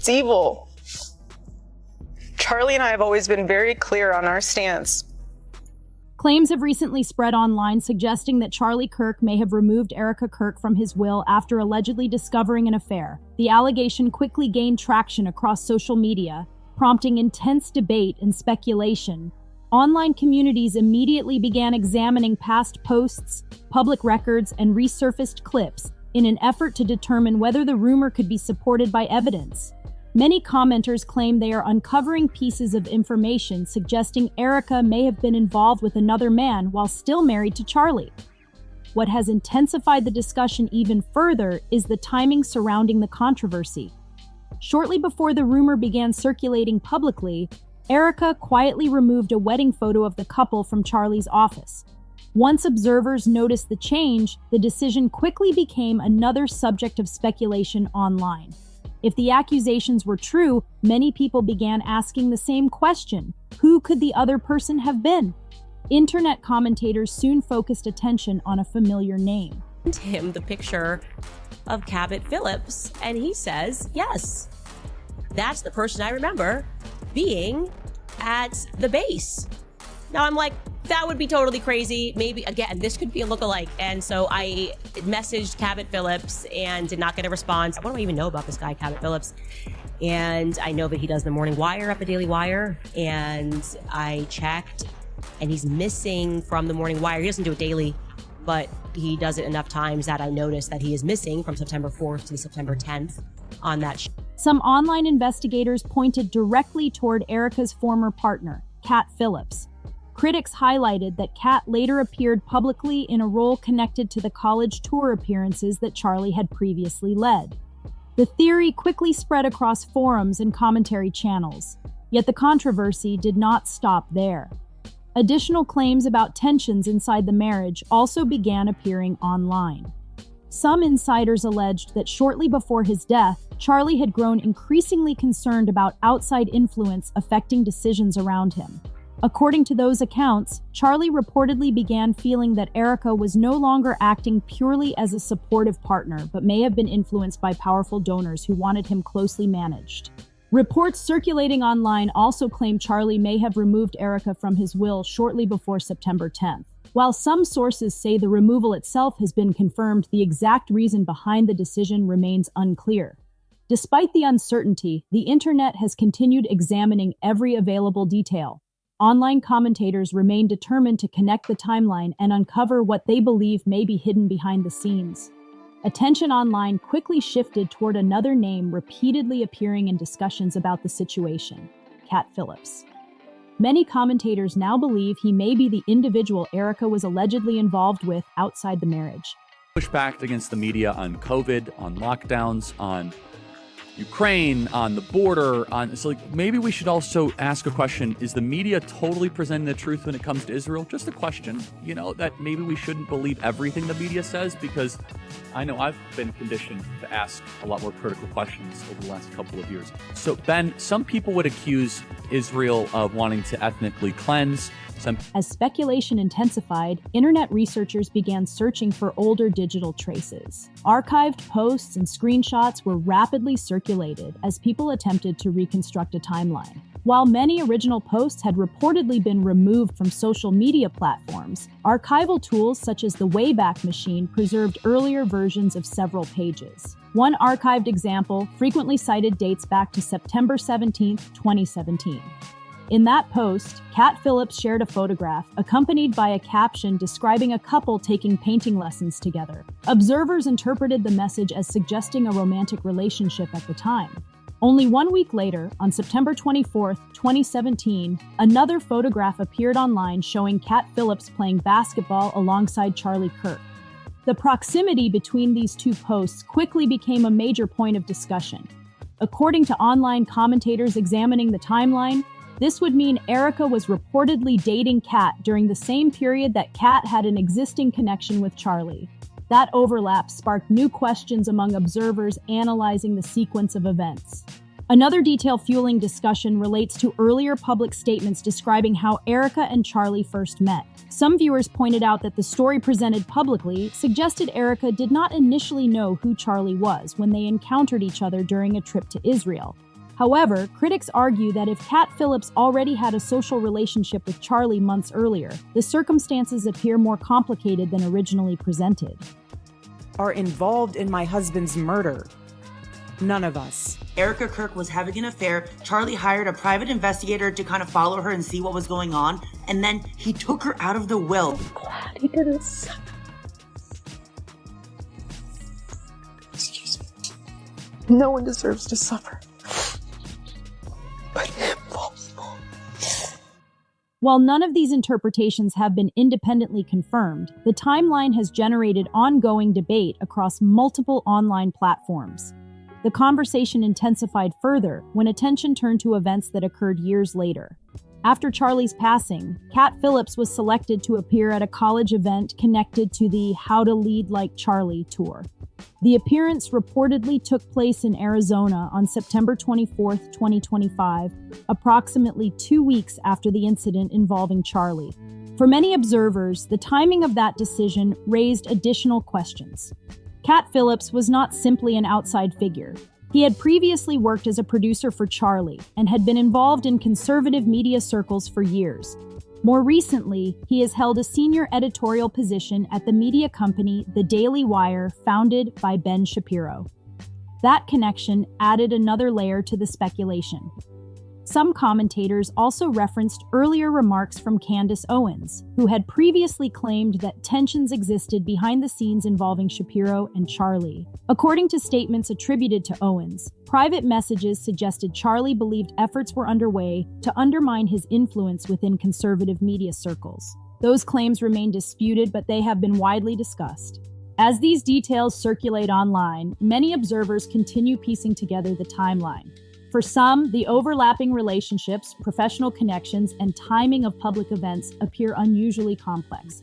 It's evil. Charlie and I have always been very clear on our stance. Claims have recently spread online suggesting that Charlie Kirk may have removed Erika Kirk from his will after allegedly discovering an affair. The allegation quickly gained traction across social media, prompting intense debate and speculation. Online communities immediately began examining past posts, public records, and resurfaced clips in an effort to determine whether the rumor could be supported by evidence. Many commenters claim they are uncovering pieces of information suggesting Erika may have been involved with another man while still married to Charlie. What has intensified the discussion even further is the timing surrounding the controversy. Shortly before the rumor began circulating publicly, Erika quietly removed a wedding photo of the couple from Charlie's office. Once observers noticed the change, the decision quickly became another subject of speculation online. If the accusations were true, many people began asking the same question: who could the other person have been? Internet commentators soon focused attention on a familiar name. Him the picture of Cabot Phillips, and he says, yes, that's the person I remember being at the base. Now I'm like, that would be totally crazy. Maybe, again, this could be a lookalike. And so I messaged Cabot Phillips and did not get a response. What do I even know about this guy, Cabot Phillips? And I know that he does the Morning Wire at the Daily Wire. And I checked, and he's missing from the Morning Wire. He doesn't do it daily, but he does it enough times that I noticed that he is missing from September 4th to September 10th on that show. Some online investigators pointed directly toward Erika's former partner, Cat Phillips. Critics highlighted that Cat later appeared publicly in a role connected to the college tour appearances that Charlie had previously led. The theory quickly spread across forums and commentary channels, yet the controversy did not stop there. Additional claims about tensions inside the marriage also began appearing online. Some insiders alleged that shortly before his death, Charlie had grown increasingly concerned about outside influence affecting decisions around him. According to those accounts, Charlie reportedly began feeling that Erika was no longer acting purely as a supportive partner, but may have been influenced by powerful donors who wanted him closely managed. Reports circulating online also claim Charlie may have removed Erika from his will shortly before September 10th. While some sources say the removal itself has been confirmed, the exact reason behind the decision remains unclear. Despite the uncertainty, the internet has continued examining every available detail. Online commentators remain determined to connect the timeline and uncover what they believe may be hidden behind the scenes. Attention online quickly shifted toward another name repeatedly appearing in discussions about the situation: Cat Phillips. Many commentators now believe he may be the individual Erika was allegedly involved with outside the marriage. Pushback against the media on COVID, on lockdowns, on Ukraine, on the border, so maybe we should also ask a question: is the media totally presenting the truth when it comes to Israel? Just a question, that maybe we shouldn't believe everything the media says, because I know I've been conditioned to ask a lot more critical questions over the last couple of years. So Ben, some people would accuse Israel of wanting to ethnically cleanse. As speculation intensified, internet researchers began searching for older digital traces. Archived posts and screenshots were rapidly circulated as people attempted to reconstruct a timeline. While many original posts had reportedly been removed from social media platforms, archival tools such as the Wayback Machine preserved earlier versions of several pages. One archived example, frequently cited, dates back to September 17, 2017. In that post, Cat Phillips shared a photograph accompanied by a caption describing a couple taking painting lessons together. Observers interpreted the message as suggesting a romantic relationship at the time. Only 1 week later, on September 24, 2017, another photograph appeared online showing Cat Phillips playing basketball alongside Charlie Kirk. The proximity between these two posts quickly became a major point of discussion. According to online commentators examining the timeline, this would mean Erika was reportedly dating Cat during the same period that Cat had an existing connection with Charlie. That overlap sparked new questions among observers analyzing the sequence of events. Another detail fueling discussion relates to earlier public statements describing how Erika and Charlie first met. Some viewers pointed out that the story presented publicly suggested Erika did not initially know who Charlie was when they encountered each other during a trip to Israel. However, critics argue that if Cat Phillips already had a social relationship with Charlie months earlier, the circumstances appear more complicated than originally presented. Are involved in my husband's murder. None of us. Erika Kirk was having an affair. Charlie hired a private investigator to kind of follow her and see what was going on. And then he took her out of the will. I'm glad he didn't suffer. Excuse me. No one deserves to suffer. But him, possible. While none of these interpretations have been independently confirmed, the timeline has generated ongoing debate across multiple online platforms. The conversation intensified further when attention turned to events that occurred years later. After Charlie's passing, Cat Phillips was selected to appear at a college event connected to the How to Lead Like Charlie tour. The appearance reportedly took place in Arizona on September 24, 2025, approximately 2 weeks after the incident involving Charlie. For many observers, the timing of that decision raised additional questions. Cat Phillips was not simply an outside figure. He had previously worked as a producer for Charlie and had been involved in conservative media circles for years. More recently, he has held a senior editorial position at the media company The Daily Wire, founded by Ben Shapiro. That connection added another layer to the speculation. Some commentators also referenced earlier remarks from Candace Owens, who had previously claimed that tensions existed behind the scenes involving Shapiro and Charlie. According to statements attributed to Owens, private messages suggested Charlie believed efforts were underway to undermine his influence within conservative media circles. Those claims remain disputed, but they have been widely discussed. As these details circulate online, many observers continue piecing together the timeline. For some, the overlapping relationships, professional connections, and timing of public events appear unusually complex.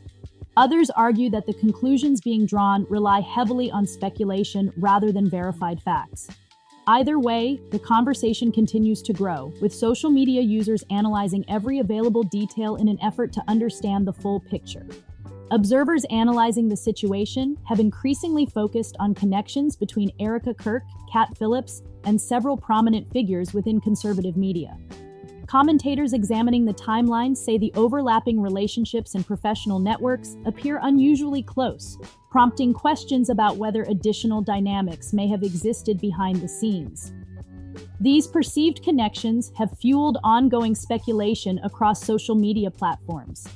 Others argue that the conclusions being drawn rely heavily on speculation rather than verified facts. Either way, the conversation continues to grow, with social media users analyzing every available detail in an effort to understand the full picture. Observers analyzing the situation have increasingly focused on connections between Erika Kirk, Cat Phillips, and several prominent figures within conservative media. Commentators examining the timeline say the overlapping relationships and professional networks appear unusually close, prompting questions about whether additional dynamics may have existed behind the scenes. These perceived connections have fueled ongoing speculation across social media platforms.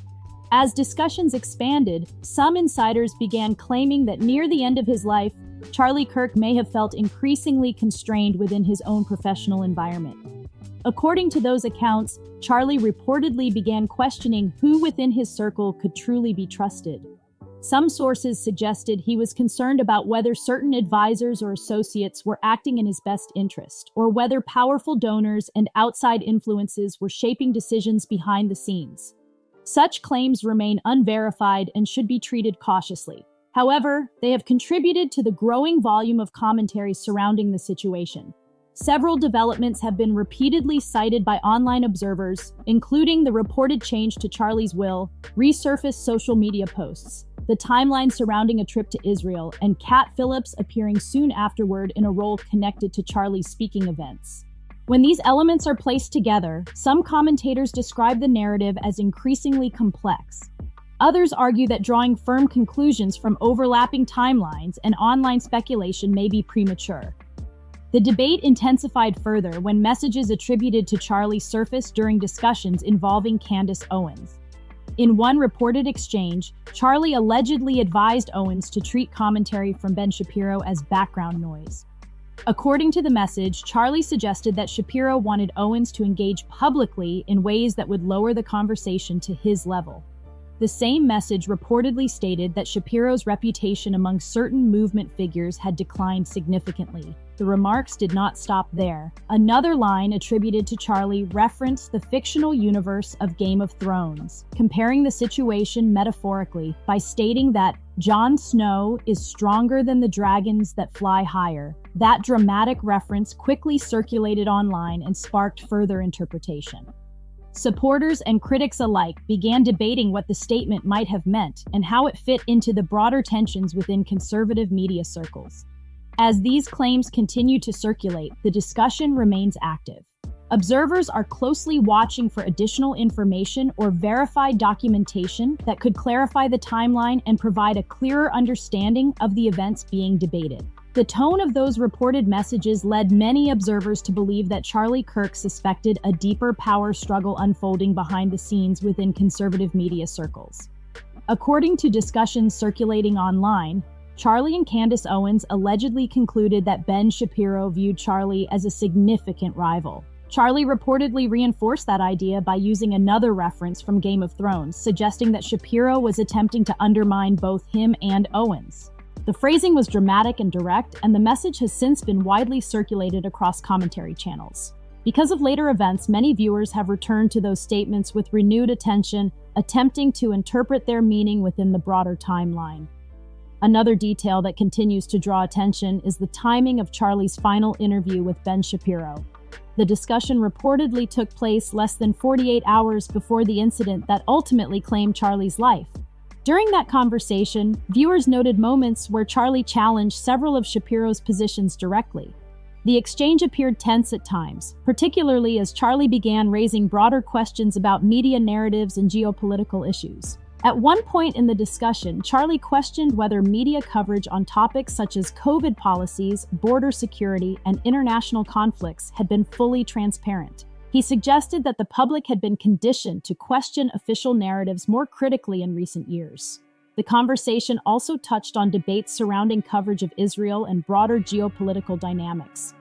As discussions expanded, some insiders began claiming that near the end of his life, Charlie Kirk may have felt increasingly constrained within his own professional environment. According to those accounts, Charlie reportedly began questioning who within his circle could truly be trusted. Some sources suggested he was concerned about whether certain advisors or associates were acting in his best interest, or whether powerful donors and outside influences were shaping decisions behind the scenes. Such claims remain unverified and should be treated cautiously. However, they have contributed to the growing volume of commentary surrounding the situation. Several developments have been repeatedly cited by online observers, including the reported change to Charlie's will, resurfaced social media posts, the timeline surrounding a trip to Israel, and Cat Phillips appearing soon afterward in a role connected to Charlie's speaking events. When these elements are placed together, some commentators describe the narrative as increasingly complex. Others argue that drawing firm conclusions from overlapping timelines and online speculation may be premature. The debate intensified further when messages attributed to Charlie surfaced during discussions involving Candace Owens. In one reported exchange, Charlie allegedly advised Owens to treat commentary from Ben Shapiro as background noise. According to the message, Charlie suggested that Shapiro wanted Owens to engage publicly in ways that would lower the conversation to his level. The same message reportedly stated that Shapiro's reputation among certain movement figures had declined significantly. The remarks did not stop there. Another line attributed to Charlie referenced the fictional universe of Game of Thrones, comparing the situation metaphorically by stating that Jon Snow is stronger than the dragons that fly higher. That dramatic reference quickly circulated online and sparked further interpretation. Supporters and critics alike began debating what the statement might have meant and how it fit into the broader tensions within conservative media circles. As these claims continue to circulate, the discussion remains active. Observers are closely watching for additional information or verified documentation that could clarify the timeline and provide a clearer understanding of the events being debated. The tone of those reported messages led many observers to believe that Charlie Kirk suspected a deeper power struggle unfolding behind the scenes within conservative media circles. According to discussions circulating online, Charlie and Candace Owens allegedly concluded that Ben Shapiro viewed Charlie as a significant rival. Charlie reportedly reinforced that idea by using another reference from Game of Thrones, suggesting that Shapiro was attempting to undermine both him and Owens. The phrasing was dramatic and direct, and the message has since been widely circulated across commentary channels. Because of later events, many viewers have returned to those statements with renewed attention, attempting to interpret their meaning within the broader timeline. Another detail that continues to draw attention is the timing of Charlie's final interview with Ben Shapiro. The discussion reportedly took place less than 48 hours before the incident that ultimately claimed Charlie's life. During that conversation, viewers noted moments where Charlie challenged several of Shapiro's positions directly. The exchange appeared tense at times, particularly as Charlie began raising broader questions about media narratives and geopolitical issues. At one point in the discussion, Charlie questioned whether media coverage on topics such as COVID policies, border security, and international conflicts had been fully transparent. He suggested that the public had been conditioned to question official narratives more critically in recent years. The conversation also touched on debates surrounding coverage of Israel and broader geopolitical dynamics.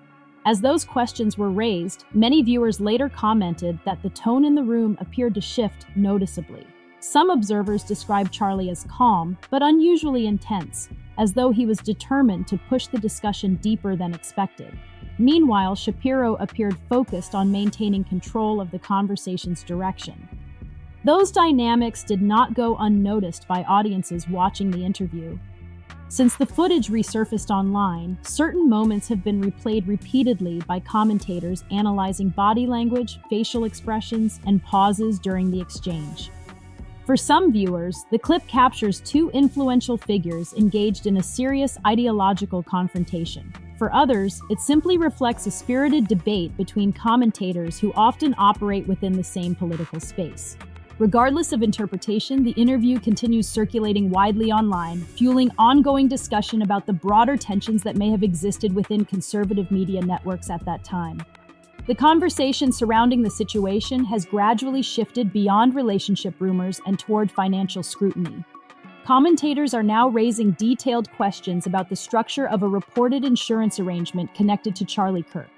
As those questions were raised, many viewers later commented that the tone in the room appeared to shift noticeably. Some observers described Charlie as calm, but unusually intense, as though he was determined to push the discussion deeper than expected. Meanwhile, Shapiro appeared focused on maintaining control of the conversation's direction. Those dynamics did not go unnoticed by audiences watching the interview. Since the footage resurfaced online, certain moments have been replayed repeatedly by commentators analyzing body language, facial expressions, and pauses during the exchange. For some viewers, the clip captures two influential figures engaged in a serious ideological confrontation. For others, it simply reflects a spirited debate between commentators who often operate within the same political space. Regardless of interpretation, the interview continues circulating widely online, fueling ongoing discussion about the broader tensions that may have existed within conservative media networks at that time. The conversation surrounding the situation has gradually shifted beyond relationship rumors and toward financial scrutiny. Commentators are now raising detailed questions about the structure of a reported insurance arrangement connected to Charlie Kirk.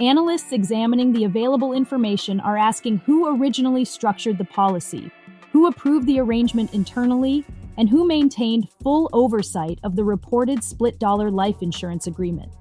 Analysts examining the available information are asking who originally structured the policy, who approved the arrangement internally, and who maintained full oversight of the reported split-dollar life insurance agreement.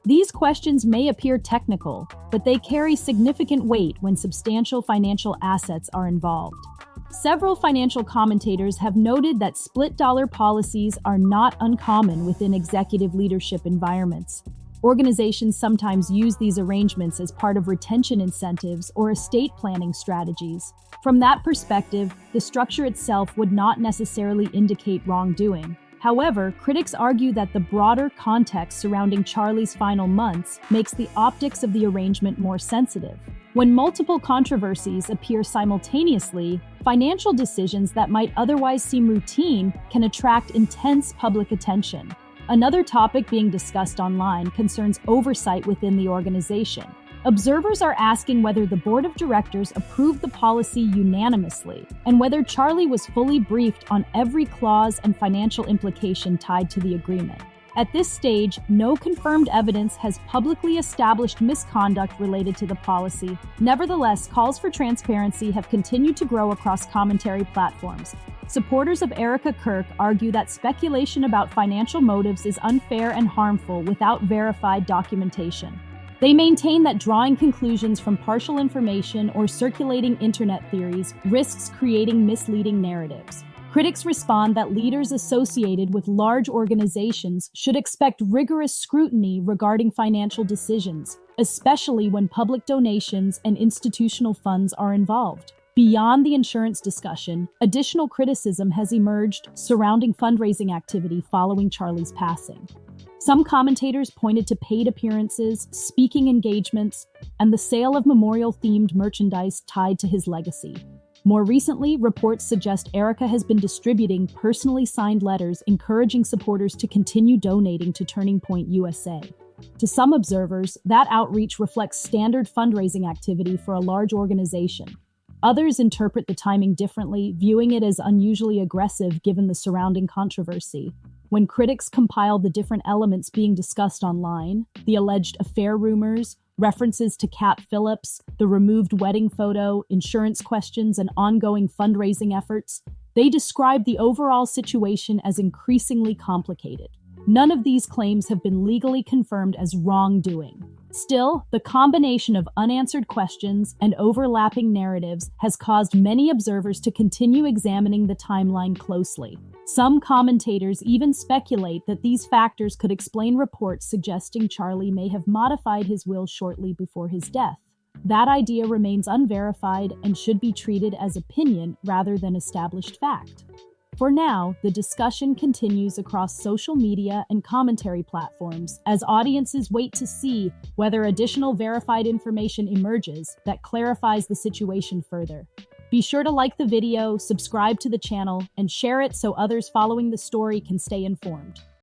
These questions may appear technical, but they carry significant weight when substantial financial assets are involved. Several financial commentators have noted that split-dollar policies are not uncommon within executive leadership environments. Organizations sometimes use these arrangements as part of retention incentives or estate planning strategies. From that perspective, the structure itself would not necessarily indicate wrongdoing. However, critics argue that the broader context surrounding Charlie's final months makes the optics of the arrangement more sensitive. When multiple controversies appear simultaneously, financial decisions that might otherwise seem routine can attract intense public attention. Another topic being discussed online concerns oversight within the organization. Observers are asking whether the board of directors approved the policy unanimously, and whether Charlie was fully briefed on every clause and financial implication tied to the agreement. At this stage, no confirmed evidence has publicly established misconduct related to the policy. Nevertheless, calls for transparency have continued to grow across commentary platforms. Supporters of Erika Kirk argue that speculation about financial motives is unfair and harmful without verified documentation. They maintain that drawing conclusions from partial information or circulating internet theories risks creating misleading narratives. Critics respond that leaders associated with large organizations should expect rigorous scrutiny regarding financial decisions, especially when public donations and institutional funds are involved. Beyond the insurance discussion, additional criticism has emerged surrounding fundraising activity following Charlie's passing. Some commentators pointed to paid appearances, speaking engagements, and the sale of memorial-themed merchandise tied to his legacy. More recently, reports suggest Erika has been distributing personally signed letters encouraging supporters to continue donating to Turning Point USA. To some observers, that outreach reflects standard fundraising activity for a large organization. Others interpret the timing differently, viewing it as unusually aggressive given the surrounding controversy. When critics compiled the different elements being discussed online, the alleged affair rumors, references to Cat Phillips, the removed wedding photo, insurance questions, and ongoing fundraising efforts, they described the overall situation as increasingly complicated. None of these claims have been legally confirmed as wrongdoing. Still, the combination of unanswered questions and overlapping narratives has caused many observers to continue examining the timeline closely. Some commentators even speculate that these factors could explain reports suggesting Charlie may have modified his will shortly before his death. That idea remains unverified and should be treated as opinion rather than established fact. For now, the discussion continues across social media and commentary platforms as audiences wait to see whether additional verified information emerges that clarifies the situation further. Be sure to like the video, subscribe to the channel, and share it so others following the story can stay informed.